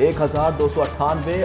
1,298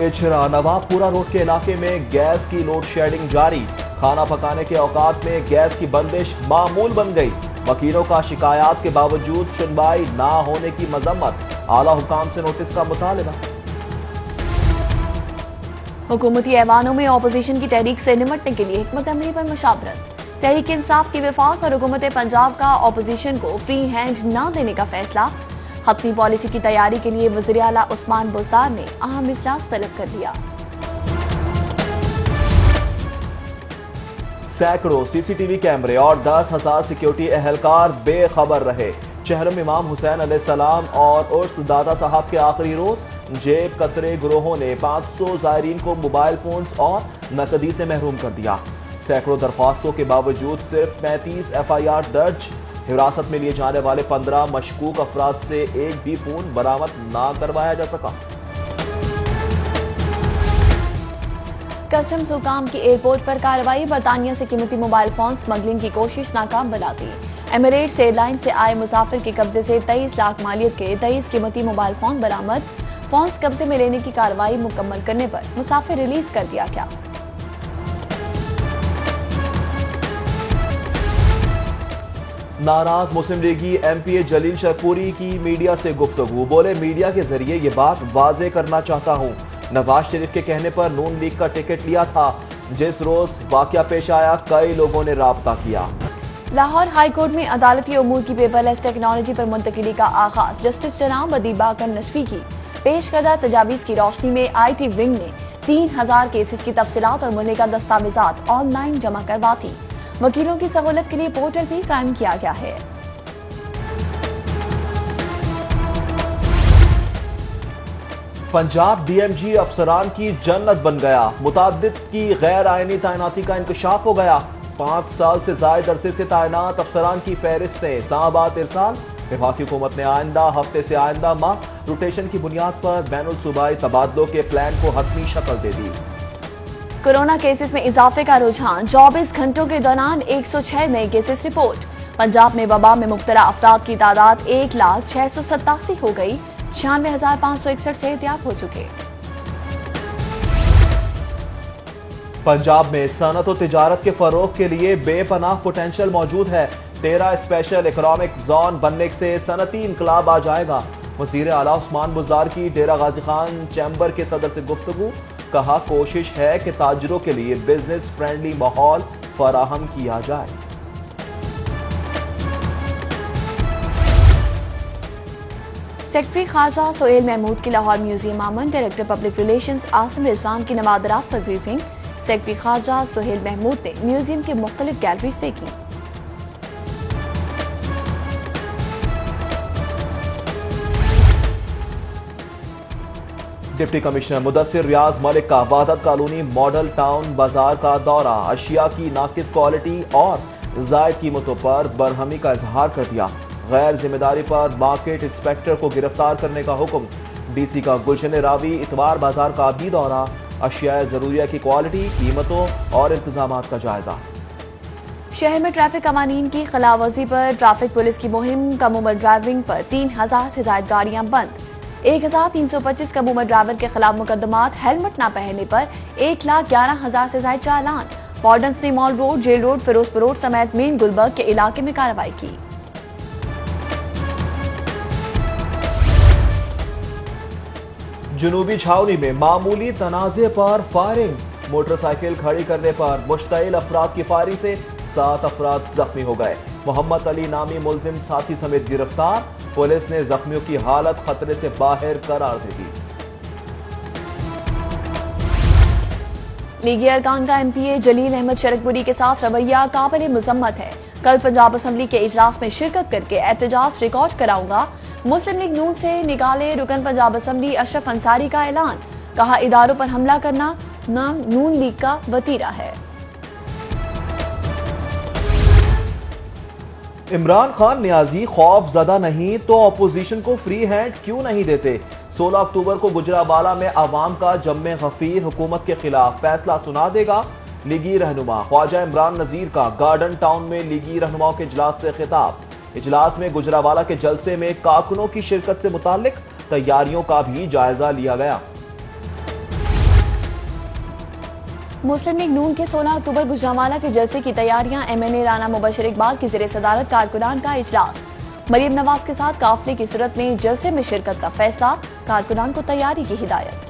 اچھرا نواب پورا روڈ کے علاقے میں گیس کی لوڈ شیڈنگ جاری، کھانا پکانے کے اوقات میں گیس کی بندش معمول بن گئی، وکیلوں کا شکایات کے باوجود سنوائی نہ ہونے کی مذمت، اعلیٰ حکام سے نوٹس کا مطالبہ۔ حکومتی ایوانوں میں اپوزیشن کی تحریک سے نمٹنے کے لیے حکمت عملی پر مشاورت، تحریک انصاف کی وفاق اور حکومت پنجاب کا اپوزیشن کو فری ہینڈ نہ دینے کا فیصلہ، حتمی پالیسی کی تیاری کے لیے وزیر اعلیٰ عثمان بزدار نے اہم اجلاس طلب کر دیا۔ سینکڑوں سی سی ٹی وی کیمرے اور 10,000 سیکیورٹی اہلکار بے خبر رہے، چہرم امام حسین علیہ السلام اور عرس دادا صاحب کے آخری روز، جیب کترے گروہوں نے 500 زائرین کو موبائل فونز اور نقدی سے محروم کر دیا، سینکڑوں درخواستوں کے باوجود صرف 35 ایف آئی آر درج، حراست میں لیے جانے والے 15 مشکوک افراد سے ایک بھی فون برآمد نہ کروایا جا سکا۔ کسٹمز حکام کی ایئرپورٹ پر کارروائی، برطانیہ سے قیمتی موبائل فون سمگلنگ کی کوشش ناکام بنا دی، ایمریٹس ایئر لائن سے آئے مسافر کے قبضے سے 23 لاکھ مالیت کے 23 قیمتی موبائل فون برآمد، فونز قبضے میں لینے کی کارروائی مکمل کرنے پر مسافر ریلیز کر دیا گیا۔ ناراض مسلم لیگی ایم پی اے جلیل شرپوری کی میڈیا سے گفتگو، بولے میڈیا کے ذریعے یہ بات واضح کرنا چاہتا ہوں، نواز شریف کے کہنے پر نون لیگ کا ٹکٹ لیا تھا، جس روز واقعہ پیش آیا کئی لوگوں نے رابطہ کیا۔ لاہور ہائی کورٹ میں عدالتی امور کی پیپر لیس ٹیکنالوجی پر منتقلی کا آغاز، جسٹس جناب ادیب باقر نشفی کی پیش کردہ تجاویز کی روشنی میں آئی ٹی ونگ نے 3000 کیسز کی تفصیلات اور ملکہ دستاویزات آن لائن جمع کروا دی، وکیلوں کی سہولت کے لیے پورٹل بھی قائم کیا گیا ہے۔ پنجاب ڈی ایم جی افسران کی جنت بن گیا، متعدد کی غیر آئینی تعیناتی کا انکشاف ہو گیا، 5 سال سے زائد عرصے سے تعینات افسران کی فہرستیں اسلام آباد ارسال، وفاقی حکومت نے آئندہ ہفتے سے آئندہ ماہ روٹیشن کی بنیاد پر بین الصوبائی تبادلوں کے پلان کو حتمی شکل دے دی۔ کورونا کیسز میں اضافے کا رجحان، 24 گھنٹوں کے دوران 106 نئے کیسز رپورٹ، پنجاب میں وبا میں مبتلا افراد کی تعداد 1,687,000 ہو گئی، 96,561 صحتیاب ہو چکے۔ پنجاب میں صنعت و تجارت کے فروغ کے لیے بے پناہ پوٹینشل موجود ہے، 13 اسپیشل اکنامک زون بننے سے صنعتی انقلاب آ جائے گا، وزیر اعلیٰ عثمان بزدار کی ڈیرہ غازی خان چیمبر کے صدر سے گفتگو، کہا کوشش ہے کہ تاجروں کے لیے بزنس فرینڈلی ماحول فراہم کیا جائے۔ سیکرٹری خارجہ سہیل محمود کی لاہور میوزیم آمد، ڈائریکٹر پبلک ریلیشنز عاصم رضوان کی نوادرات پر بریفنگ، سیکرٹری خارجہ سہیل محمود نے میوزیم کے مختلف گیلریز دیکھی۔ ڈپٹی کمشنر مدثر ریاض ملک کا وحدت کالونی ماڈل ٹاؤن بازار کا دورہ، اشیاء کی ناقص کوالٹی اور زائد قیمتوں پر برہمی کا اظہار کر دیا، غیر ذمہ داری پر مارکیٹ انسپیکٹر کو گرفتار کرنے کا حکم، ڈی سی کا گلشن راوی اتوار بازار کا بھی دورہ، اشیاء ضروریہ کی کوالٹی، قیمتوں اور انتظامات کا جائزہ۔ شہر میں ٹریفک قوانین کی خلاف ورزی پر ٹریفک پولیس کی مہم، کم عمر ڈرائیونگ پر 3000 سے زائد گاڑیاں بند، 1325 کم عمر ڈرائیور کے خلاف مقدمات، ہیلمٹ نہ پہننے پر 1,11,000 سے زائد چالان، وارڈنز نے mall road, jail road, Ferozepur road سمیت مین گلبرگ کے علاقے میں کارروائی کی۔ جنوبی چھاؤنی میں معمولی تنازع پر فائرنگ، موٹر سائیکل کھڑی کرنے پر مشتعل افراد کی فائرنگ سے 7 افراد زخمی ہو گئے، محمد علی نامی ملزم ساتھی سمیت گرفتار، پولیس نے زخمیوں کی حالت خطرے سے باہر قرار دے دی۔ لیگی ارکان کا ایم پی اے جلیل احمد شرکپوری کے ساتھ رویہ قابل مذمت ہے، کل پنجاب اسمبلی کے اجلاس میں شرکت کر کے احتجاج ریکارڈ کراؤں گا، مسلم لیگ نون سے نکالے رکن پنجاب اسمبلی اشرف انصاری کا اعلان، کہا اداروں پر حملہ کرنا نون لیگ کا وتیرہ ہے۔ عمران خان نیازی خوف زدہ نہیں تو اپوزیشن کو فری ہینڈ کیوں نہیں دیتے؟ 16 اکتوبر کو گجرانوالہ میں عوام کا جم غفیر حکومت کے خلاف فیصلہ سنا دے گا، لیگی رہنما خواجہ عمران نذیر کا گارڈن ٹاؤن میں لیگی رہنماؤں کے اجلاس سے خطاب، اجلاس میں گجرانوالہ کے جلسے میں کارکنوں کی شرکت سے متعلق تیاریوں کا بھی جائزہ لیا گیا۔ مسلم لیگ نون کے 16 اکتوبر گجرانوالہ کے جلسے کی تیاریاں، MNA رانا مبشر اقبال کی زیر صدارت کارکنان کا اجلاس، مریم نواز کے ساتھ قافلے کی صورت میں جلسے میں شرکت کا فیصلہ، کارکنان کو تیاری کی ہدایت۔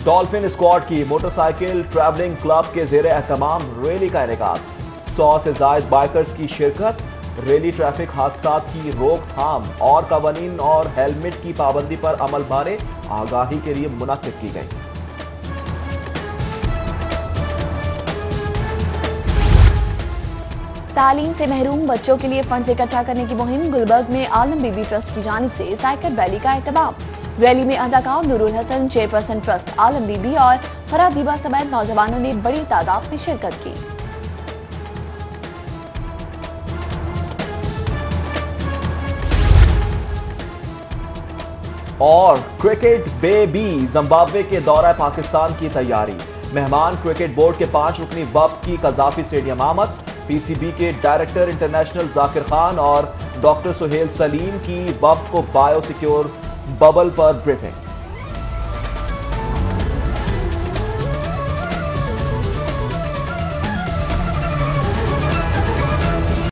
ڈالفن اسکواڈ کی موٹر سائیکل ٹریولنگ کلب کے زیر اہتمام ریلی کا انعقاد، 100 سے زائد بائکرز کی شرکت، ریلی ٹریفک حادثات کی روک تھام اور قوانین اور ہیلمٹ کی پابندی پر عمل بارے آگاہی کے لیے منعقد کی گئی۔ تعلیم سے محروم بچوں کے لیے فنڈز اکٹھا کرنے کی مہم، گلبرگ میں عالم بی بی ٹرسٹ کی جانب سے سائیکل ریلی کا اہتمام، ریلی میں اداکار Noor Ulhassan, chairperson trust Alam Bibi اور فرح دیبا سمیت نوجوانوں نے بڑی تعداد میں شرکت کی۔ اور کرکٹ بے بی زمبابوے کے دورہ پاکستان کی تیاری، مہمان کرکٹ بورڈ کے 5 رکنی وفد کی قذافی اسٹیڈیم آمد، PCB کے ڈائریکٹر انٹرنیشنل ذاکر خان اور ڈاکٹر سہیل سلیم کی وفد کو بایو سیکیور ببل پر بریفنگ۔